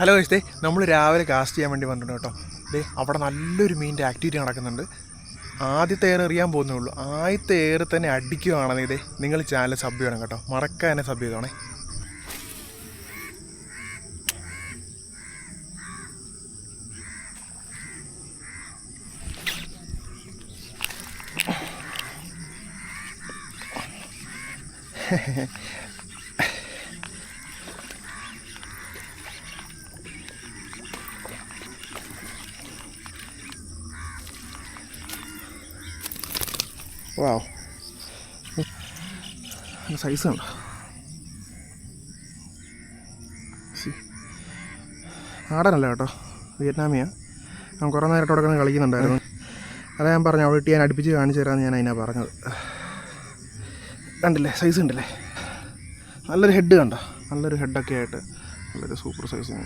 Hello guys, നമ്മൾ രാവിലെ cast ചെയ്യാൻ വേണ്ടി വന്നിട്ടുണ്ട് കേട്ടോ. അവിടെ നല്ലൊരു മീനിൻ്റെ ആക്ടിവിറ്റി നടക്കുന്നുണ്ട്. ആദ്യത്തെ എയർ എറിയാൻ പോകുന്നേ ഉള്ളൂ. ആദ്യത്തെ എയർ തന്നെ അടിക്കുകയാണെന്ന് നിങ്ങൾ ചാനൽ സബ് ചെയ്യണം കേട്ടോ. മറക്കാൻ തന്നെ സബ് ചെയ്തോണേ. വാവ്, സൈസ് ഉണ്ടോ? നാടനല്ല കേട്ടോ, വിയറ്റ്നാമിയാണ്. ഞാൻ കുറേ നേരമായിട്ട് അവിടെ കിടന്ന് കളിക്കുന്നുണ്ടായിരുന്നു. അതാ ഞാൻ പറഞ്ഞു അവിടെ ഇട്ട് ഞാൻ അടുപ്പിച്ച് കാണിച്ചു തരാമെന്ന് ഞാൻ അതിനാണ് പറഞ്ഞത്. കണ്ടില്ലേ, സൈസ് ഉണ്ടല്ലേ? നല്ലൊരു ഹെഡ് കണ്ടോ? നല്ലൊരു ഹെഡൊക്കെ ആയിട്ട് നല്ലൊരു സൂപ്പർ സൈസ്.